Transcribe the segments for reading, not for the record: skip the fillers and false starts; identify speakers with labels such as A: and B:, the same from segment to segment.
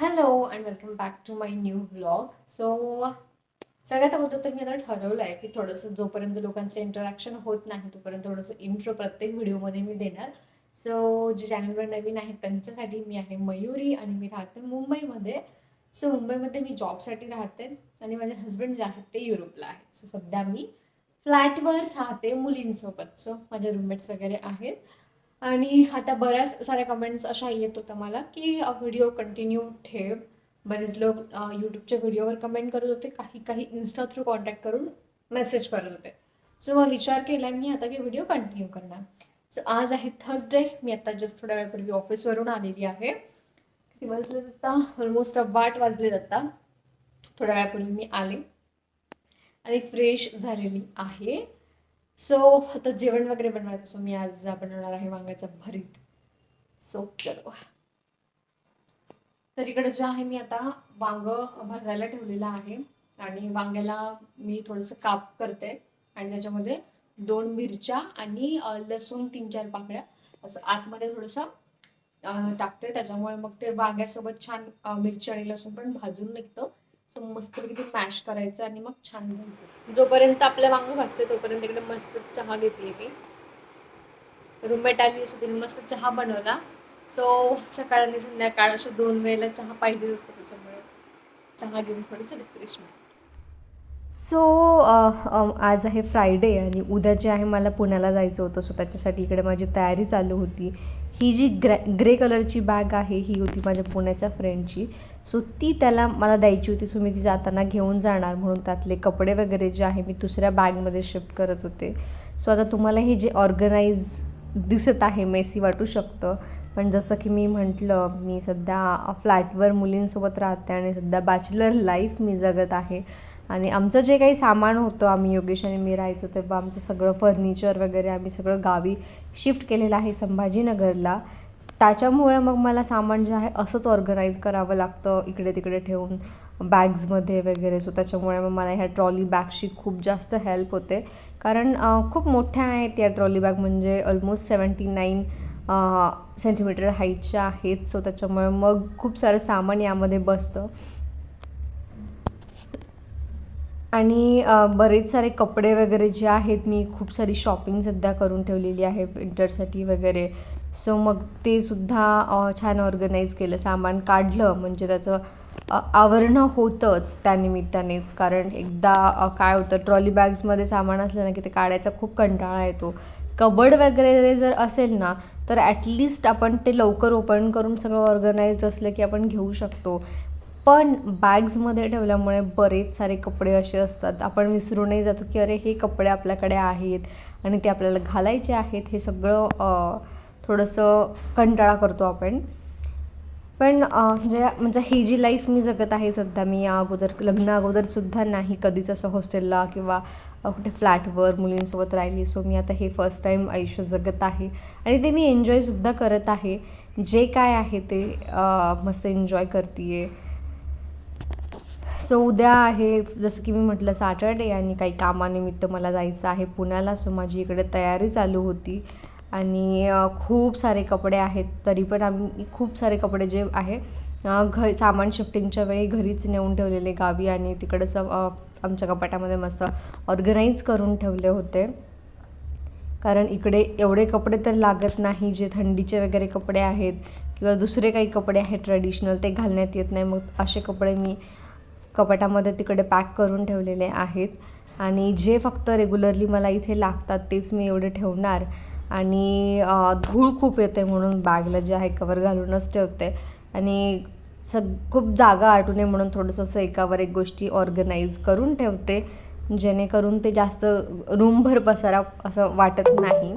A: Hello and welcome back to my new blog. सगळ्यात अगोदर तर मी आता ठरवलं आहे की थोडंसं जोपर्यंत लोकांचं इंटरॅक्शन होत नाही तोपर्यंत थोडंसं इंट्रो प्रत्येक व्हिडिओमध्ये मी देणार. जे चॅनलवर नवीन आहेत त्यांच्यासाठी मी आहे मयुरी आणि मी राहते मुंबईमध्ये. मुंबईमध्ये मी जॉबसाठी राहते आणि माझे हस्बंड जे आहेत ते युरोपला आहेत. सध्या मी फ्लॅटवर राहते मुलींसोबत. माझे रूममेट्स वगैरे आहेत. आणि आता बऱ्याच साऱ्या कमेंट्स अशा येत होत्या मला की व्हिडिओ कंटिन्यू ठेव. बरेच लोक यूट्यूबच्या व्हिडिओवर कमेंट करत होते, काही काही इन्स्टा थ्रू कॉन्टॅक्ट करून मेसेज करत होते. मग विचार केला मी आता की व्हिडिओ कंटिन्यू करणार. आज आहे थर्सडे. मी आता जस्ट थोड्या वेळापूर्वी ऑफिसवरून आलेली आहे. किती वाजले आता? ऑलमोस्ट 8 वाजलेत आता. थोड्या वेळापूर्वी मी आले आणि फ्रेश झालेली आहे. आता जेवण वगैरे बनवायचं. मी आज बनवणार आहे वांग्याचं भरीत. चलो. तर इकडे जे आहे मी आता वांग भाजायला ठेवलेलं आहे आणि वांग्याला मी थोडंसं काप करते आणि त्याच्यामध्ये 2 मिरच्या आणि लसूण 3-4 पाकळ्या असं आतमध्ये थोडंसं टाकते. त्याच्यामुळे मग ते वांग्यासोबत छान मिरची आणि लसूण पण भाजून निघतं. मस्तपैकी ते मॅश करायचं आणि मग छान जोपर्यंत आपल्या वांग भाजते तोपर्यंत इकडे मस्त चहा घेतली मी. रूममेट आली असं तिने मस्त चहा बनवला. सकाळ आणि संध्याकाळ अशा 2 वेळेला चहा पाहिजे असतो, त्याच्यामुळे चहा घेऊन थोडंसं रिफ्रेशमेंट. आज आहे फ्रायडे आणि उद्या जे आहे मला पुण्याला जायचं होतं. त्याच्यासाठी इकडे माझी तयारी चालू होती. ही जी ग्रे कलरची बॅग आहे ही होती माझ्या पुण्याच्या फ्रेंडची. ती त्याला मला द्यायची होती. मी ती जाताना घेऊन जाणार म्हणून त्यातले कपडे वगैरे जे आहे मी दुसऱ्या बॅगमध्ये शिफ्ट करत होते. आता तुम्हाला हे जे ऑर्गनाईज दिसत आहे मेसी वाटू शकतं, पण जसं की मी म्हटलं, मी सध्या फ्लॅटवर मुलींसोबत राहते आणि सध्या बॅचलर लाईफ मी जगत आहे. आणि आमचं जे काही सामान होतं, आम्ही योगेश आणि मी राहायचो तेव्हा आमचं सगळं फर्निचर वगैरे आम्ही सगळं गावी शिफ्ट केलेलं आहे संभाजीनगरला. त्याच्यामुळे मग मला सामान जे आहे असंच ऑर्गनाईज करावं लागतं इकडे तिकडे ठेवून बॅग्समध्ये वगैरे. त्याच्यामुळे मग मला ह्या ट्रॉली बॅगची खूप जास्त हेल्प होते, कारण खूप मोठ्या आहेत या ट्रॉली बॅग. म्हणजे ऑलमोस्ट 79 सेंटीमीटर हाईटच्या आहेत. त्याच्यामुळे मग खूप सारं सामान यामध्ये बसतं. आणि बरेच सारे कपडे वगैरे जे आहेत मी खूप सारी शॉपिंग सध्या करून ठेवलेली आहे विंटरसाठी वगैरे. मग ते सुद्धा छान ऑर्गनाईज केलं, सामान काढलं. म्हणजे त्याचं आवरणं होतंच त्यानिमित्तानेच, कारण एकदा काय होतं, ट्रॉली बॅग्समध्ये सामान असलं ना की ते काढायचा खूप कंटाळा येतो. कबड वगैरे जर असेल ना तर ॲटलिस्ट आपण ते लवकर ओपन करून सगळं ऑर्गनाईज असलं की आपण घेऊ शकतो. पण बॅग्समध्ये ठेवल्यामुळे बरेच सारे कपडे असे असतात, आपण विसरूनही जातो की अरे हे कपडे आपल्याकडे आहेत आणि ते आपल्याला घालायचे आहेत. हे सगळं थोडंसं कंटाळा करतो आपण. पण म्हणजे ही जी लाईफ मी जगत आहे सध्या, मी या अगोदर लग्ना अगोदरसुद्धा नाही कधीच असं हॉस्टेलला किंवा कुठे फ्लॅटवर मुलींसोबत राहिली. मी आता हे फर्स्ट टाईम आयुष्य जगत आहे आणि ते मी एन्जॉयसुद्धा करत आहे. जे काय आहे ते मस्त एन्जॉय करते आहे. उद्या आहे जसं की मी म्हटलं सॅटर्डे आणि काही कामानिमित्त मला जायचं आहे पुण्याला. माझी इकडे तयारी चालू होती आणि खूप सारे कपडे आहेत. तरी पण आम्ही खूप सारे कपडे जे आहे सामान शिफ्टिंगच्या वेळी घरीच नेऊन ठेवलेले गावी आणि तिकडंच आमच्या कपाटामध्ये मस्त ऑर्गनाईज करून ठेवले होते. कारण इकडे एवढे कपडे तर लागत नाही, जे थंडीचे वगैरे कपडे आहेत किंवा दुसरे काही कपडे आहेत ट्रेडिशनल ते घालण्यात येत नाही. मग असे कपडे मी कपाटामध्ये तिकडे पॅक करून ठेवलेले आहेत आणि जे फक्त रेग्युलरली मला इथे लागतात तेच मी एवढे ठेवणार. आणि धूळ खूप येते म्हणून बॅगला जे आहे कवर घालूनच ठेवते आणि खूप जागा आटू नये म्हणून थोडंसं असं एकावर एक गोष्टी ऑर्गनाईज करून ठेवते, जेणेकरून ते जास्त रूमभर पसारा असं वाटत नाही.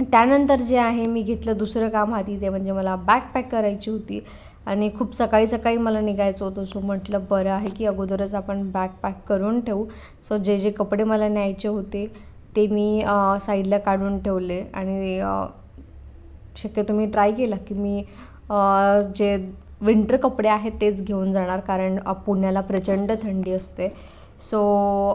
A: त्यानंतर जे आहे मी घेतलं दुसरं काम हाती, ते म्हणजे मला बॅग पॅक करायची होती आणि खूप सकाळी सकाळी मला निघायचं होतं. म्हटलं बरं आहे की अगोदरच आपण बॅग पॅक करून ठेवू. जे जे कपडे मला न्यायचे होते ते मी साईडला काढून ठेवले आणि शक्यतो मी ट्राय केला की मी जे विंटर कपडे आहेत तेच घेऊन जाणार, कारण पुण्याला प्रचंड थंडी असते.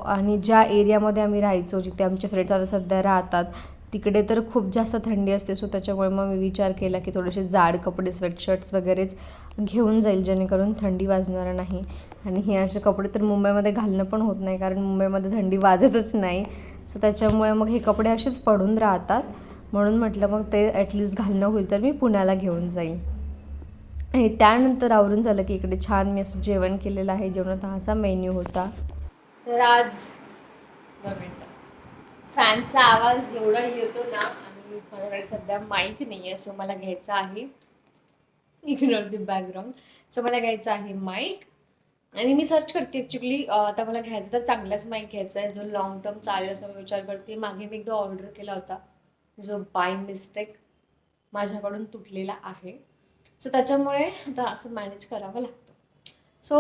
A: आणि ज्या एरियामध्ये आम्ही राहायचो, जिथे आमचे फ्रेंड्स आता सध्या राहतात, तिकडे तर खूप जास्त थंडी असते. त्याच्यामुळे मग मी विचार केला की थोडेसे जाड कपडे स्वेटशर्ट्स वगैरेच घेऊन जाईल, जेणेकरून थंडी वाजणार नाही. आणि हे असे कपडे तर मुंबईमध्ये घालणं पण होत नाही, कारण मुंबईमध्ये थंडी वाजतच नाही. सो त्याच्यामुळे मग हे कपडे असेच पडून राहतात. म्हणून म्हटलं मग ते ॲटलिस्ट घालणं होईल तर मी पुण्याला घेऊन जाईल. आणि त्यानंतर आवरून झालं की इकडे छान मी असं जेवण केलेलं आहे. जेवणात हा असा मेन्यू होता. तर आज फॅनचा आवाज एवढा येतो ना, आणि माझ्याकडे सध्या माईक नाही आहे, सो मला घ्यायचा आहे, इग्नोर द बॅकग्राऊंड. सो मला घ्यायचा आहे माईक. आणि मी सर्च करते ॲक्च्युली, आता मला घ्यायचा तर चांगलाच माईक घ्यायचा आहे, जो लॉंग टर्म चालेल असं मी विचार करते. मागे मी एकदा ऑर्डर केला होता, जो बाय मिस्टेक माझ्याकडून तुटलेला आहे. सो त्याच्यामुळे आता असं मॅनेज करावं लागतं. सो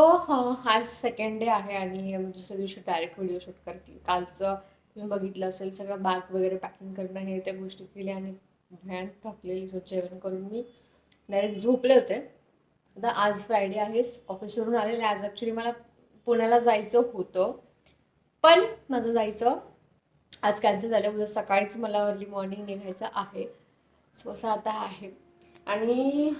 A: आज सेकंड डे आहे आणि दुसऱ्या दिवशी डायरेक्ट व्हिडिओ शूट करते. कालचं तुम्ही बघितलं असेल, सगळं बॅग वगैरे पॅकिंग करणं हे त्या गोष्टी केल्या आणि भयान थकलेली. सो जेवण करून मी डायरेक्ट झोपले होते. आता आज फ्रायडे आहे, ऑफिसवरून आलेले. आज ॲक्च्युली मला पुण्याला जायचं होतं, पण माझं जायचं आज कॅन्सल झालं. उद्या सकाळीच मला अर्ली मॉर्निंग निघायचं आहे. सो असं आता आहे. आणि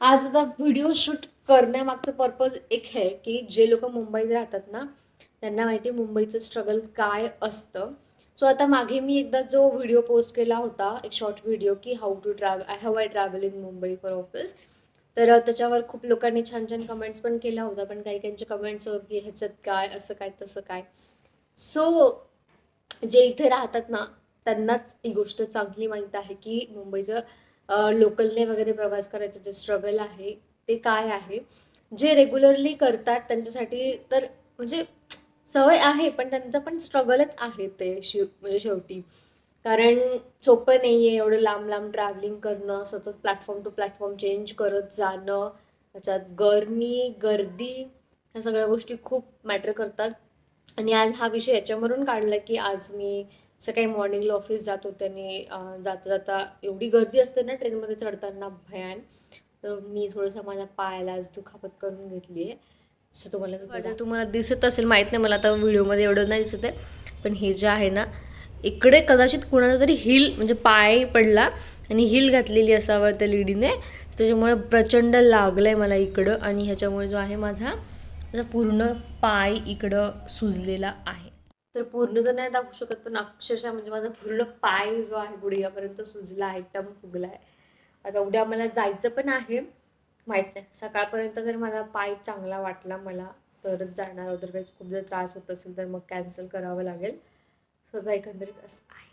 A: आज आता व्हिडिओ शूट करण्यामागचं पर्पज एक आहे की जे लोक मुंबईत राहतात ना, त्यांना माहिती आहे मुंबईचं स्ट्रगल काय असतं. सो आता मागे मी एकदा जो व्हिडिओ पोस्ट केला होता, एक शॉर्ट व्हिडिओ की how I travel in Mumbai for office, तर त्याच्यावर खूप लोकांनी छान छान कमेंट्स पण केल्या होत्या. पण काही काहींचे कमेंट्स होत की ह्याच्यात काय, असं काय तसं काय. सो जे इथे राहतात ना, त्यांनाच ही गोष्ट चांगली माहीत आहे की मुंबईचं लोकलने वगैरे प्रवास करायचं जे स्ट्रगल आहे ते काय आहे. जे रेग्युलरली करतात त्यांच्यासाठी तर म्हणजे सवय आहे, पण त्यांचं पण स्ट्रगलच आहे ते म्हणजे शेवटी. कारण सोपं नाही आहे एवढं लांब लांब ट्रॅव्हलिंग करणं, सतत प्लॅटफॉर्म टू प्लॅटफॉर्म चेंज करत जाणं, त्याच्यात गरमी, गर्दी, ह्या सगळ्या गोष्टी खूप मॅटर करतात. आणि आज हा विषय याच्यावरून काढला की आज मी सकाळी मॉर्निंगला ऑफिस जात होते आणि जाता जाता एवढी गर्दी असते ना ट्रेनमध्ये चढताना भयान, तर मी थोडंसं माझ्या पायाला आज दुखापत करून घेतली आहे. सो तुम्हाला दिसत असेल, माहीत नाही, मला आता व्हिडिओमध्ये एवढं नाही दिसत आहे. पण हे जे आहे ना, इकडे कदाचित कुणाचा तरी हिल म्हणजे पाय पडला आणि हिल घातलेली असावं त्या लेडीने, त्याच्यामुळे प्रचंड लागलं आहे मला इकडं. आणि ह्याच्यामुळे जो आहे माझा पूर्ण पाय इकडं सुजलेला आहे. तर पूर्ण तर नाही दाखवू शकत, पण अक्षरशः म्हणजे माझा पूर्ण पाय जो आहे गुडघ्यापर्यंत सुजला आहे, टम फुगला आहे. आता उद्या मला जायचं पण आहे, माहीत नाही सकाळपर्यंत जर माझा पाय चांगला वाटला मला तरच जाणार, अदरवाईज खूप जर त्रास होत असेल तर मग कॅन्सल करावं लागेल. सगळं एकंदरीत असं आहे.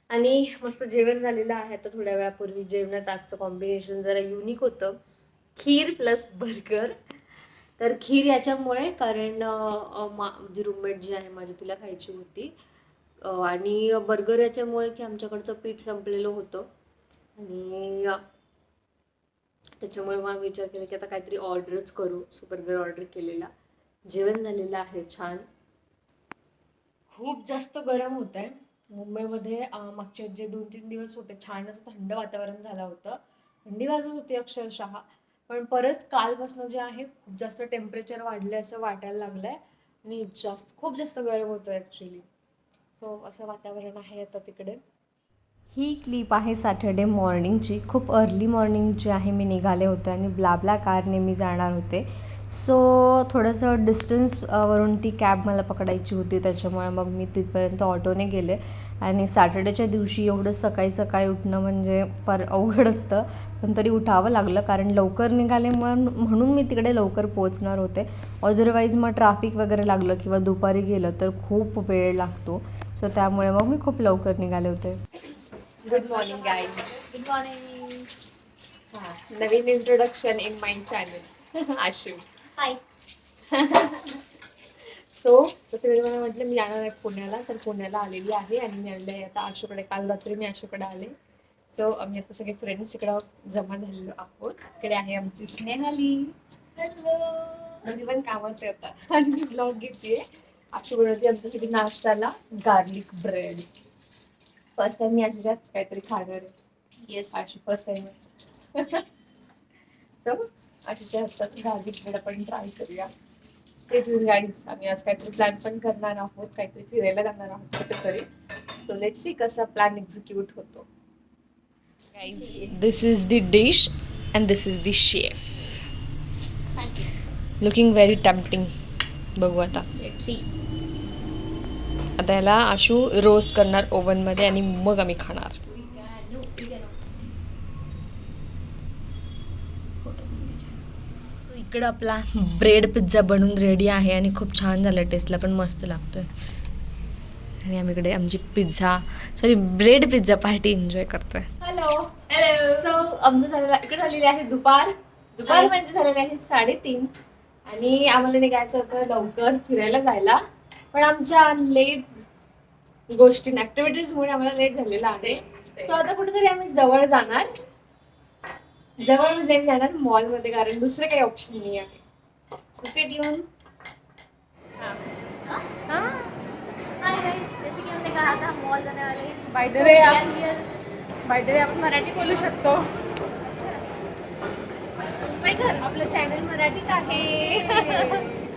A: आणि मस्त जेवण झालेलं आहे आता थोड्या वेळापूर्वी. जेवणात आजचं कॉम्बिनेशन जरा युनिक होतं, खीर प्लस बर्गर. तर खीर याच्यामुळे कारण जी रूममेट जी आहे माझी तिला खायची होती, आणि बर्गर याच्यामुळे की आमच्याकडचं पीठ संपलेलं होतं आणि त्याच्यामुळे मग विचार केला की आता काहीतरी ऑर्डरच करू. सो बर्गर ऑर्डर केलेला, जेवण झालेलं आहे छान. खूप जास्त गरम होत आहे मुंबईमध्ये. मागचे जे 2-3 दिवस होते छान असं थंड वातावरण झालं होतं, थंडी वाजत होती अक्षरशः. पण परत कालपासून जे आहे खूप जास्त टेम्परेचर वाढलं असं वाटायला लागलंय आणि खूप जास्त गरम होतं ॲक्च्युली. सो असं वातावरण आहे आता तिकडे. ही क्लिप आहे सॅटर्डे मॉर्निंगची. खूप अर्ली मॉर्निंग जी आहे मी निघाले होते आणि ब्लाब्ला कारने मी जाणार होते. सो थोडंसं डिस्टन्सवरून ती कॅब मला पकडायची होती, त्याच्यामुळे मग मी तिथपर्यंत ऑटोने गेले. आणि सॅटर्डेच्या दिवशी एवढं सकाळी सकाळी उठणं म्हणजे फार अवघड असतं, पण तरी उठावं लागलं कारण लवकर निघाले म्हणून मी तिकडे लवकर पोहोचणार होते. अदरवाईज मग ट्रॅफिक वगैरे लागलं किंवा दुपारी गेलं तर खूप वेळ लागतो. सो त्यामुळे मग मी खूप लवकर निघाले होते. Good morning guys. Good morning. हां, नवीन introduction in my channel. Ashu hi. So तसं मी मला म्हटलं मी जाणार आहे पुण्याला, तर पुण्याला आलेली आहे आणि मी आले आता आशूकडे. काल रात्री मी आशूकडे आले. सो आम्ही आता सगळे फ्रेंड्स इकडं जमा झालेलो आहोत. इकडे आहे आमची स्नेहाली. हॅलो. म्हणजे पण कामात येतात आणि मी ब्लॉग घेते. आशू बनवते आमच्यासाठी नाश्त्याला गार्लिक ब्रेड. फर्स्ट टाइम मी आशूच्याच काहीतरी खाणार आहे. Yes Ashu first time. So आशूच्या हातात गार्लिक ब्रेड आपण ट्राय करूया. ते घेऊन गाईज आम्ही आज काहीतरी प्लॅन पण करणार आहोत, काहीतरी फिरायला जाणार आहोत कुठेतरी. सो लेट्स सी कसा प्लॅन एक्झिक्यूट होतो. Guys, this is the dish and this is the chef. Looking very tempting. बघू आता. आता याला आशू रोस्ट करणार ओव्हनमध्ये आणि मग आम्ही खाणार. इकडं आपला ब्रेड पिझ्झा बनून रेडी आहे आणि खूप छान झालं, टेस्टला पण मस्त लागतोय. आणि आम्ही इकडे आमची ब्रेड पिझ्झा पार्टी एन्जॉय करतोय. हॅलो. सो आमचं इकडे झालेली आहे दुपार म्हणजे झालेले आहे 3:30 आणि आम्हाला निघायचं होतं लवकर फिरायला जायला, पण आमच्या लेट गोष्टी ऍक्टिव्हिटीजमुळे आम्हाला लेट झालेला आहे. सो आता कुठेतरी आम्ही जवळ जाणार. जवळ म्हणजे आम्ही जाणार मॉलमध्ये, कारण दुसरं काही ऑप्शन नाही आहे. So stay tune.
B: जैसे कि हमने कहा था मॉल जाने वाले.
A: बाय द वे आपण मराठी बोलू शकतो.
B: मुंबईकर
A: आपलं चॅनल मराठीत आहे.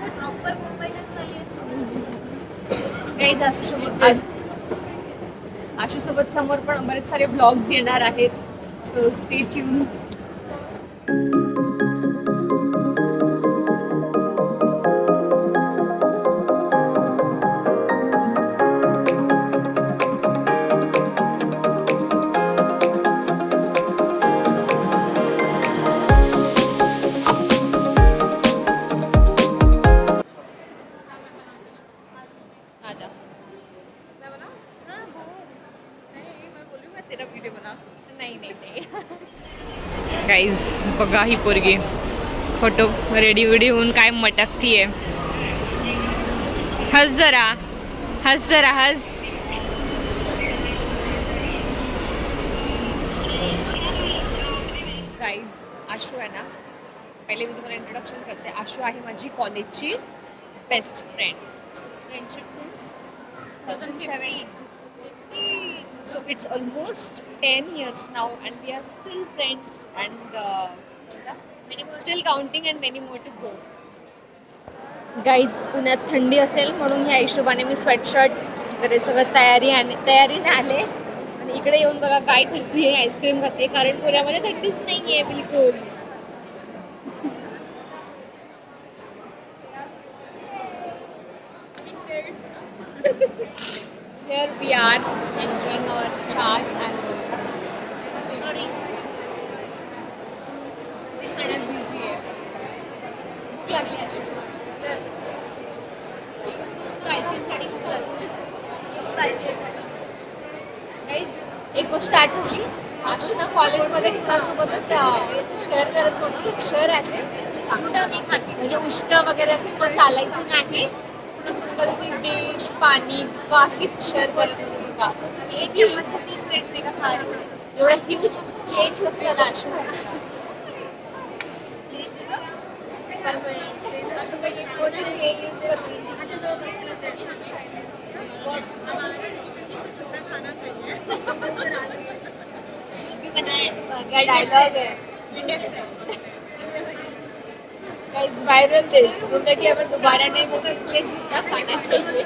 B: प्रॉपर मुंबईकर झाली असतो.
A: काहीच आशू सोबत समोर पण बरेच सारे ब्लॉग्स येणार आहेत. So stay tune. गाईज बघा ही पोरगी फोटो रेडी विडी होऊन काय मटकतीये. हस जरा हस. गाईज आशू आहे ना, पहिले मी तुम्हाला इंट्रोडक्शन करते. आशू आहे माझी कॉलेजची best friendship since 2017. So it's almost 10 years now and we are still friends and still counting and many more to go. Guys पुण्यात थंडी असेल म्हणून ह्या हिशोबाने मी स्वेटशर्ट वगैरे सगळं तयारीने आले आणि इकडे येऊन बघा काय करते, आईस्क्रीम खाते, कारण पुण्यामध्ये थंडीच नाही आहे बिलकुल. Here we are enjoying our chat and sorry. Busy है. भूख लागली आहे.
B: आईस्क्रीम साठी खूप लागली. फक्त आईस्क्रीम.
A: एक गोष्ट आठवली. आशू ना कॉलेजमध्ये कुणासोबतच शेअर करत नव्हती. एक शहर आहे म्हणजे उष्ट वगैरे असं तो चालायचं नाही. डिश पाणी काहीच शेअर करत नव्हती का.
B: एक चम्मच 3 प्लेट में का खा रही हूँ.
A: एवढा ह्यूज चेंज कसं झाला आशू. डायलॉग है वायरल थे, जिंदगी हमें दोबारा नहीं मिलती, इसलिए जितना खाना चाहिए.